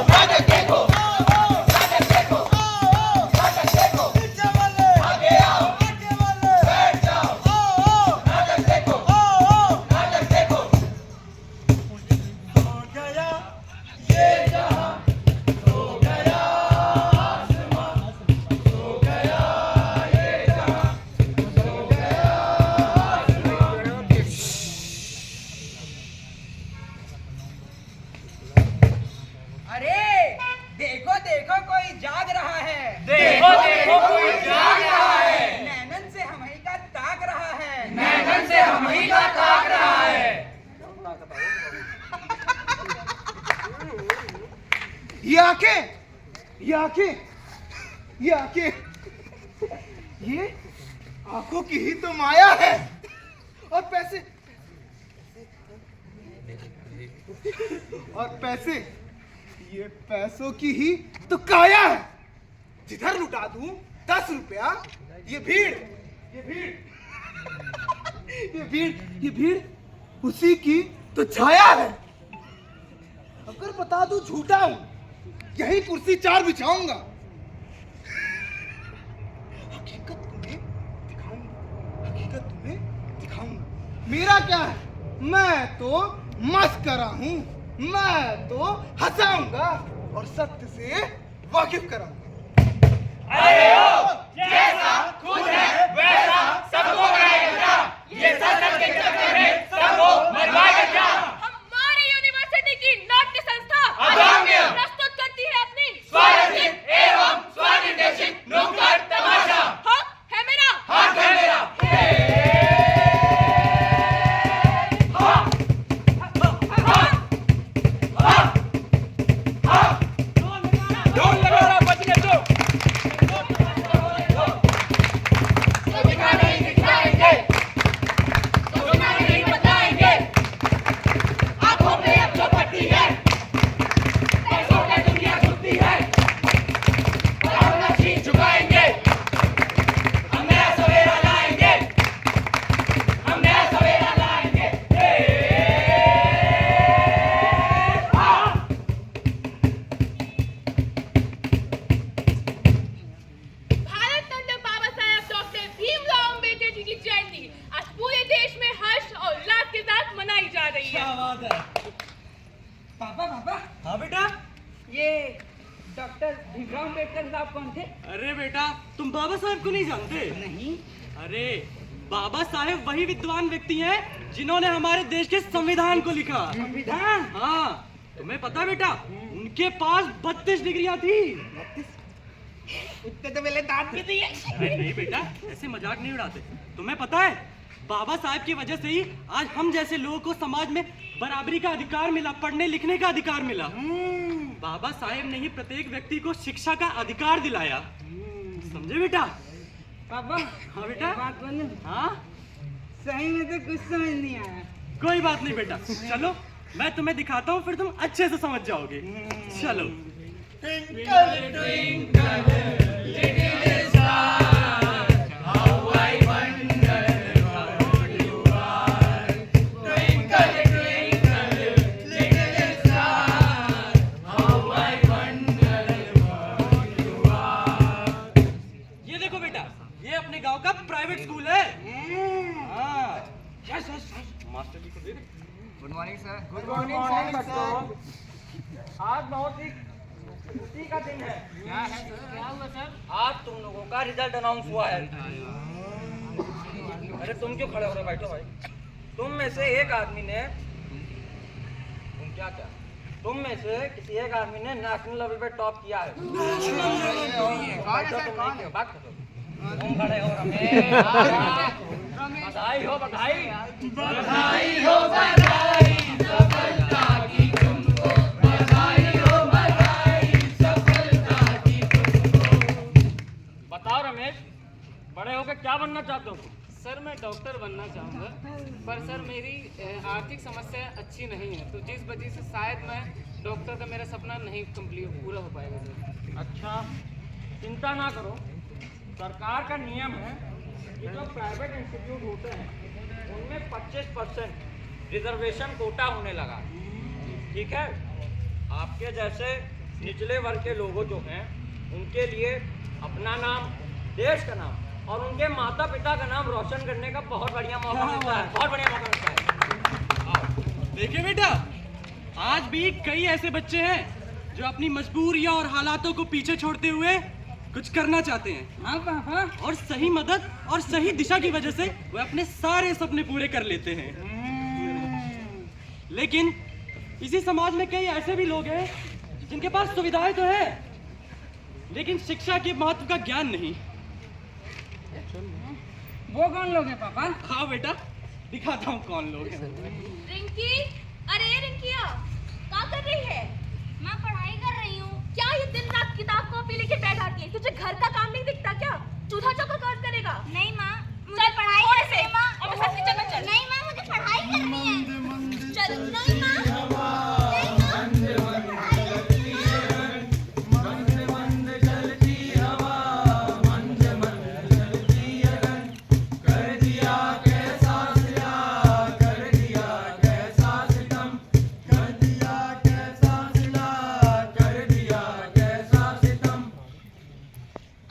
नाटक देखो, नाटक देखो, नाटक देखो, पीछे वाले आगे आओ, आगे वाले बैठ जाओ, नाटक देखो, नाटक देखो। हो गया ये जहां, हो गया आसमां, हो गया ये जहां, हो गया आसमां। अरे देखो देखो कोई जाग रहा है, देखो देखो कोई जाग रहा है, नैनन से हमही का ताक रहा है, नैनन से हमही का ताक रहा है। ये आंखें, ये आंखें, ये आंखें, ये आंखों की ही तो माया है। और पैसे, और पैसे, ये पैसों की ही तो काया है। जिधर लुटा दूं 10 रुपया, ये भीड़, ये भीड़, ये भीड़, ये भीड़ उसी की तो छाया है। अगर बता दूं झूठा हूं, यही कुर्सी 4 बिछाऊंगा। हकीकत तुम्हें दिखाऊंगा, हकीकत तुम्हें दिखाऊंगा। मेरा क्या है, मैं तो मस्करा हूं, मैं तो हंसाऊंगा और सत्य से वाकिफ कराऊंगा। अरे ओ जैसा खुद है वैसा सबको बनाएगा क्या? ये सत्संग के चक्कर में सबको मरवाएगा क्या? हमारी यूनिवर्सिटी की नाट्य संस्था अदम्य प्रस्तुत करती है अपनी स्वरचित एवं स्वनिर्देशित नुक्कड़ तमाशा। हक है मेरा, हक है मेरा। ढोल नगाड़ा बजने दो। दिखाना नहीं दिखाएंगे, दिखाना नहीं बताएंगे। आंखों पे अब जो पट्टी है, पैसों पे दुनिया झुकती है, और हम ना शीश झुकाएंगे। हम नया सवेरा लाएंगे, हम नया सवेरा लाएंगे। भारत रत्न बाबा साहेब डॉक्टर भीमराव अम्बेडकर जी की जयंती आज पूरे देश में हर्ष और उल्लास के साथ मनाई जा रही है। पापा पापा हाँ बेटा। ये डॉक्टर भीमराव अम्बेडकर साहब कौन थे? अरे बेटा तुम बाबा साहेब को नहीं जानते? नहीं। अरे बाबा साहेब वही विद्वान व्यक्ति हैं जिन्होंने हमारे देश के संविधान को लिखा। संविधान? हाँ तुम्हें पता है बेटा, उनके पास 32 डिग्रियां थी। उतने तो मेरे दांत भी दिए। अरे नहीं बेटा, ऐसे मजाक नहीं उड़ाते। तुम्हें पता है बाबा साहेब की वजह से ही आज हम जैसे लोगों को समाज में बराबरी का अधिकार मिला, पढ़ने लिखने का अधिकार मिला। बाबा साहेब ने ही प्रत्येक व्यक्ति को शिक्षा का अधिकार दिलाया। समझे बेटा? पापा हाँ बेटा। बात बोलूं? हाँ सही में तो कुछ समझ नहीं आया। कोई बात नहीं बेटा, चलो मैं तुम्हें दिखाता हूँ, फिर तुम अच्छे से समझ जाओगे। चलो। ये देखो बेटा, ये अपने गांव का प्राइवेट स्कूल है। हाँ मास्टर जी को दे दे। Good morning sir. Good morning sir. आज बहुत ही खुशी का दिन है। क्या है सर? क्या हुआ सर? आज तुम लोगों का रिजल्ट अनाउंस हुआ है। अरे तुम क्यों खड़े हो रहे? बैठो भाई। तुम में से एक आदमी ने, तुम क्या क्या, तुम में से किसी एक आदमी ने नेशनल लेवल पे टॉप किया है। कौन है सर? कौन है? बात करो। तुम खड़े हो रमेश। बधाई हो बधाई। बधाई हो बधाई, सफलता की तुमको। बधाई हो बधाई, सफलता की तुमको। बताओ रमेश, बड़े होकर क्या बनना चाहते हो? सर मैं डॉक्टर बनना चाहूँगा, पर सर मेरी आर्थिक समस्या अच्छी नहीं है, तो जिस वजह से शायद मैं डॉक्टर का मेरा सपना नहीं कंप्लीट पूरा हो पाएगा सर। अच्छा चिंता ना करो, सरकार का नियम है कि जो प्राइवेट इंस्टीट्यूट होते हैं उनमें 25% रिजर्वेशन कोटा होने लगा। ठीक है, आपके जैसे निचले वर्ग के लोगों जो हैं उनके लिए अपना नाम, देश का नाम और उनके माता पिता का नाम रोशन करने का बहुत बढ़िया मौका मिलता है, बहुत बढ़िया मौका मिलता है। देखिए बेटा, आज भी कई ऐसे बच्चे हैं जो अपनी मजबूरियां और हालातों को पीछे छोड़ते हुए कुछ करना चाहते हैं। हाँ पापा। और सही मदद और सही दिशा की वजह से वे अपने सारे सपने पूरे कर लेते हैं। लेकिन इसी समाज में कई ऐसे भी लोग हैं जिनके पास सुविधाएं तो है लेकिन शिक्षा के महत्व का ज्ञान नहीं। वो कौन लोग हैं पापा? हाँ बेटा, दिखाता हूँ कौन लोग हैं। रिंकी, अरे रिंकिया, क्या कर रही है? मैं पढ़ाई कर रही हूँ। क्या ये दिन रात किताब कॉपी लेके बैठाती है? तुझे घर का काम नहीं दिखता क्या? चूल्हा चौका कौन करेगा? नहीं माँ, चल मुझे पढ़ाई और करनी से है माँ। अब साथ में चलना चल। नहीं माँ, मुझे पढ़ाई करनी है। चल नहीं माँ, नहीं माँ, मुझे पढ़ाई करनी है।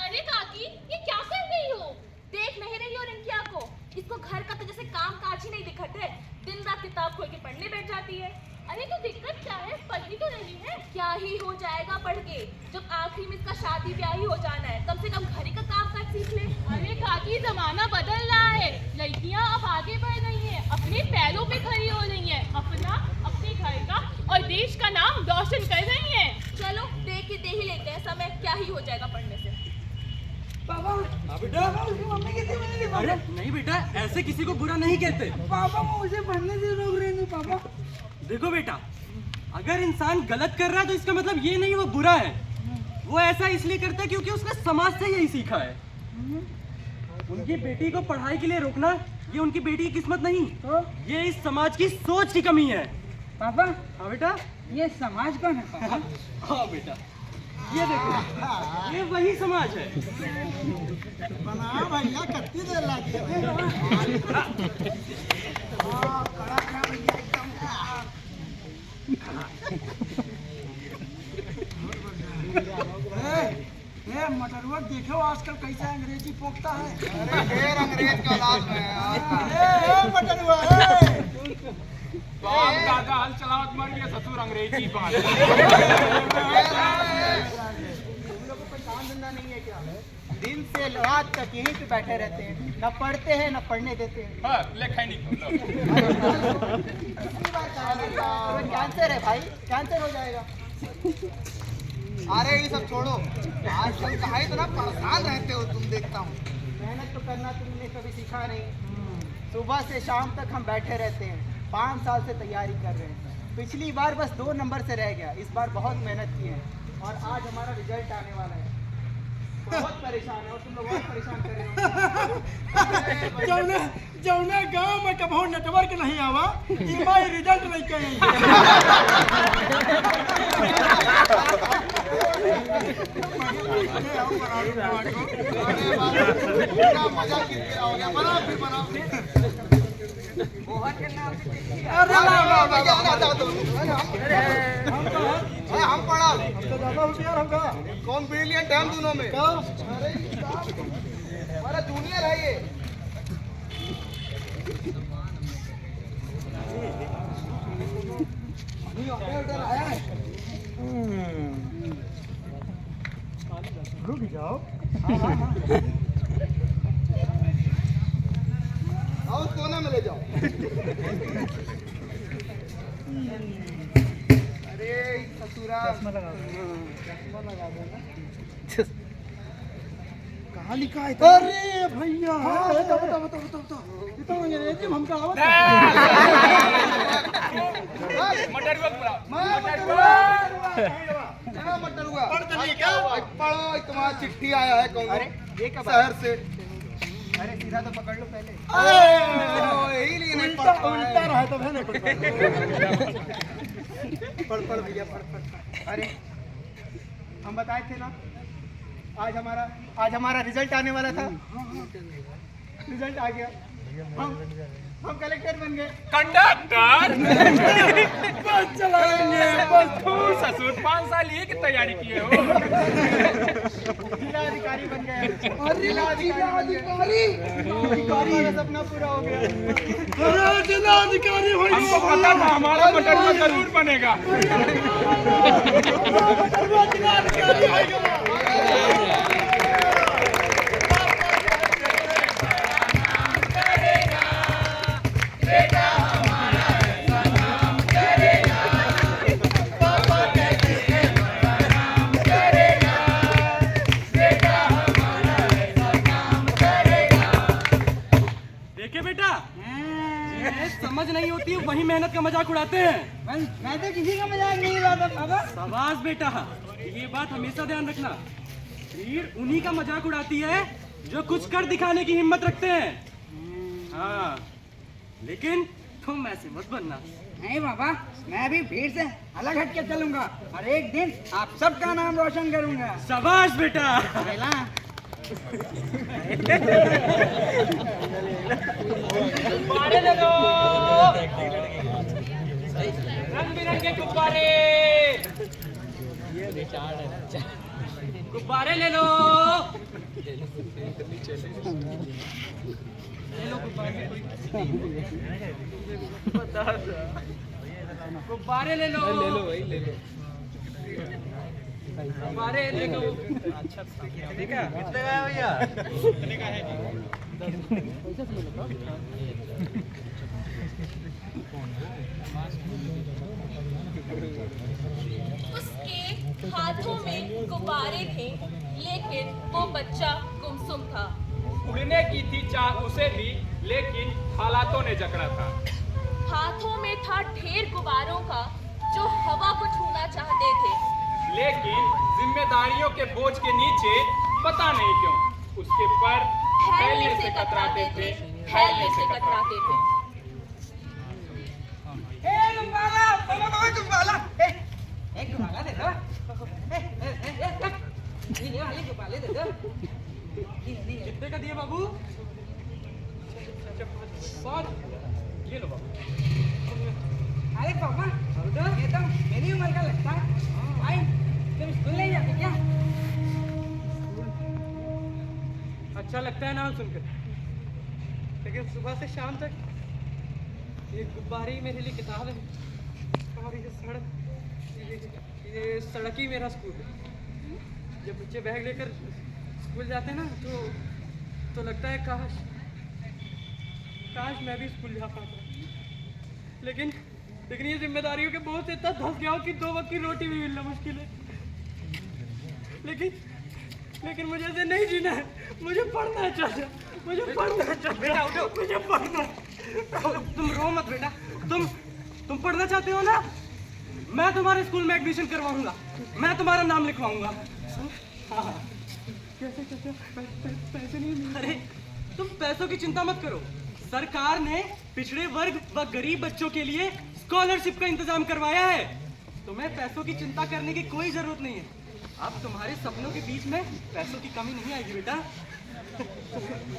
अरे काकी, ये क्या कर रही हो? देख नहीं रही हो रिंकिया को? इसको घर का तो जैसे काम काज ही नहीं दिखत है। दिन रात किताब खोल के पढ़ने बैठ जाती है। अरे तो दिक्कत क्या है? पढ़ी तो नहीं है? क्या ही हो जाएगा पढ़ के? जब आखिरी में इसका शादी ब्याह ही हो जाना है, कम से कम घर का काम काज सीख ले। अरे काकी, जमाना बदल रहा है। लड़कियां अब आगे बढ़ रही हैं, अपने पैरों पे खड़ी हो रही हैं, अपने घर का और देश का नाम रोशन कर रही हैं। चलो देख ही दे ही लेते हैं समय, क्या ही हो जाएगा पढ़ने से। पापा, बेटा, उसकी मम्मी कितनी मिली थी अरे पापा? नहीं बेटा, ऐसे किसी को बुरा नहीं कहते। पापा वो उसे पढ़ने से रोक रहे थे पापा। देखो बेटा, अगर इंसान गलत कर रहा है तो इसका मतलब ये नहीं वो बुरा है। वो ऐसा इसलिए करता है क्योंकि उसने समाज से यही सीखा है। उनकी बेटी को पढ़ाई के लिए रोकना ये उनकी बेटी की किस्मत नहीं, तो ये इस समाज की सोच की कमी है। पापा, हाँ बेटा, ये समाज कौन है पापा? हाँ बेटा, ये देखो, ये वही समाज है। बना भैया कत्ती देर लगी है भैया। हाँ, खड़ा खड़ा भैया एकदम। ए, मटरवा देखो आजकल कैसा अंग्रेजी पोखता है। अरे ढेर अंग्रेज के औलाद में है। ए मटरवा, बाप दादा हल चलावत मर गया, ससुर अंग्रेजी बात। तुम लोगों को कोई काम धंधा नहीं है क्या? दिन से रात तक यहीं पे बैठे रहते हैं, न पढ़ते हैं न पढ़ने देते हैं। कैंसर है भाई, कैंसर हो जाएगा। अरे ये सब छोड़ो, आजकल कहाँ इतना परेशान रहते हो तुम, देखता हूँ। मेहनत तो करना तुमने कभी सीखा नहीं। सुबह से शाम तक हम बैठे रहते हैं, 5 साल से तैयारी कर रहे हैं। पिछली बार बस 2 नंबर से रह गया, इस बार बहुत मेहनत की है और आज हमारा रिजल्ट आने वाला है। बहुत परेशान है और तुम लोग बहुत परेशान कर रहे हो। जौने गांव में कभी नेटवर्क नहीं आवा, ईमाई रिजल्ट नहीं कहेंगे। हम पढ़ा तो ज्यादा होशियार होगा। कौन ब्रिलियंट है हम दोनों में? हमारा जूनियर है ये। रुक जाओ। आओ कोने में ले जाओ। अरे ससुरा चश्मा लगा दो ना। कहाँ लिखा है? अरे भैया, बताओ ये तो अंग्रेजी में हमका आवत है। मटरुआ पढ़ चलिए क्या? पढ़ो, तुम्हारा चिट्ठी आया है कौन? अरे ये कब शहर से? अरे सीधा तो पकड़ लो पहले। यही लिए नहीं पढ़ उल्टा रहा तो है ना। पढ़ भैया पढ़। अरे हम बताए थे ना, आज हमारा रिजल्ट आने वाला था। रिजल्ट आ गया। हम कलेक्टर बन गए। कंडक्टर बस चलाएंगे बस। तू ससुर 5 साल ये की तैयारी किए हो। जिलाधिकारी बन गए। जिलाधिकारी का सपना पूरा हो गया। जिलाधिकारी हमको पता था हमारा मटरवा जरूर बनेगा। देखे बेटा, जिन्हें समझ नहीं होती वही मेहनत का मजाक उड़ाते हैं। मैं तो किसी का मजाक नहीं उड़ाता बाबा। शाबाश बेटा, ये बात हमेशा ध्यान रखना। भीड़ उन्हीं का मजाक उड़ाती है जो कुछ कर दिखाने की हिम्मत रखते हैं। हाँ, लेकिन तुम ऐसे मत बनना। नहीं बाबा, मैं भी भीड़ से अलग हट के चलूंगा और एक दिन आप सबका नाम रोशन करूंगा। शाबाश बेटा। गुब्बारे ले लो, रंग बिरंगे गुब्बारे। गुब्बारे ले लो, गुब्बारे ले लो, गुब्बारे ले लो। ठीक है, कितने का है भैया? उसके हाथों में गुब्बारे थे, लेकिन वो बच्चा गुमसुम था। उड़ने की थी चाह उसे भी, लेकिन हालातों ने जकड़ा था। हाथों में था ढेर गुब्बारों का जो हवा को छूना चाहते थे, लेकिन जिम्मेदारियों के बोझ के नीचे पता नहीं क्यों उसके पर फैलने से कतराते थे, फैलने से कतराते थे। एक गुब्बारा दे दो। ये वाले गुब्बारे दे दो। कितने का दिए बाबू? 7 ये लो बाबू। अरे पापा, ये तो मेरी उम्र का लगता है। भाई, तुम स्कूल नहीं जाते क्या? अच्छा लगता है नाम सुनकर, लेकिन सुबह से शाम तक ये गुब्बारे ही मेरे लिए किताब है और ये सड़क ही मेरा स्कूल है। जब बच्चे बैग लेकर स्कूल जाते हैं ना तो लगता है काश मैं भी स्कूल जा पाता। लेकिन ये जिम्मेदारियों के बोझ से इतना धंस गया हूं कि 2 वक्त की रोटी भी मिलना मुश्किल है। लेकिन मुझे ऐसे नहीं जीना है। मुझे पढ़ना है चाचा, मुझे पढ़ना है चाचा। बेटा उठो, मुझे पढ़ना। तुम रो मत बेटा, तुम पढ़ना चाहते हो ना? मैं तुम्हारे स्कूल में एडमिशन करवाऊंगा, मैं तुम्हारा नाम लिखवाऊंगा। हाँ। कैसे चाचा? पैसे नहीं मिले। अरे तुम पैसों की चिंता मत करो। सरकार ने पिछड़े वर्ग व गरीब बच्चों के लिए स्कॉलरशिप का इंतजाम करवाया है। तुम्हें पैसों की चिंता करने की कोई जरूरत नहीं है। अब तुम्हारे सपनों के बीच में पैसों की कमी नहीं आएगी बेटा।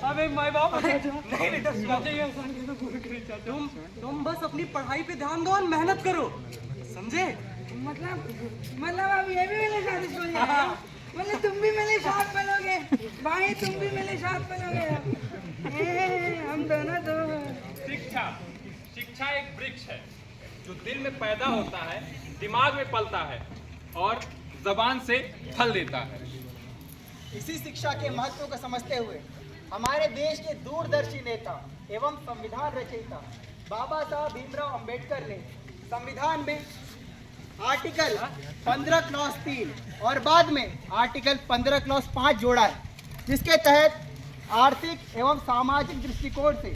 अबे माय बाप नहीं बेटा, तुम बस अपनी पढ़ाई पे ध्यान दो और मेहनत करो, समझे? मतलब अब ये भी मेरे साथ स्कूल जाएगा? मतलब तुम भी मेरे साथ पढ़ोगे भाई, तुम भी मेरे साथ पढ़ोगे। हम दोनों दो। शिक्षा एक वृक्ष है जो दिल में पैदा होता है, दिमाग में पलता है और जबान से फल देता है। इसी शिक्षा के महत्व को समझते हुए हमारे देश के दूरदर्शी नेता एवं संविधान रचयिता बाबा साहब भीमराव अंबेडकर ने संविधान में आर्टिकल 15 क्लॉज 3 और बाद में आर्टिकल 15 क्लॉज 5 जोड़ा है, जिसके तहत आर्थिक एवं सामाजिक दृष्टिकोण से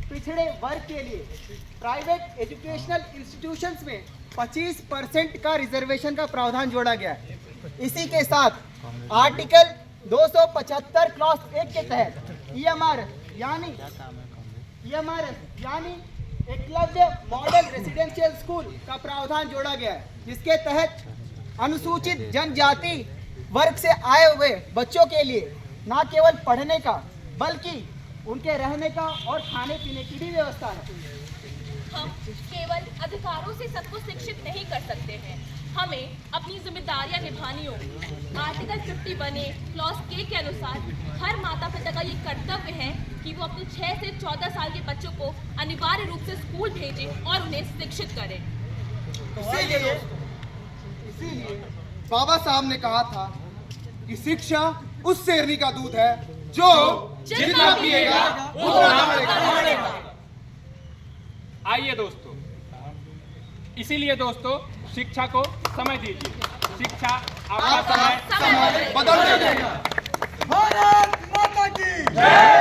पिछड़े वर्ग के लिए प्राइवेट एजुकेशनल इंस्टीट्यूशंस में 25% का रिजर्वेशन का प्रावधान जोड़ा गया है। इसी के साथ आर्टिकल 275 क्लॉज 1 के तहत EMRS यानी एकलव्य मॉडल रेसिडेंशियल स्कूल का प्रावधान जोड़ा गया है, जिसके तहत अनुसूचित जनजाति वर्ग से आए हुए बच्चों के लिए न केवल पढ़ने का बल्कि उनके रहने का और खाने पीने की भी व्यवस्था है। हम केवल अधिकारों से सबको शिक्षित नहीं कर सकते हैं, हमें अपनी जिम्मेदारियां निभानी होगी। आर्टिकल 51A क्लॉज K के अनुसार हर माता पिता का ये कर्तव्य है कि वो अपने 6 से 14 साल के बच्चों को अनिवार्य रूप से स्कूल भेजें और उन्हें शिक्षित करें। इसीलिए बाबा साहब ने कहा था कि शिक्षा उस शेरनी का दूध है जो जितना पिएगा उतना बढ़ेगा। आइए दोस्तों, इसीलिए दोस्तों शिक्षा को समय दीजिए। शिक्षा आपका समय बदल देगा। भारत माता की जय।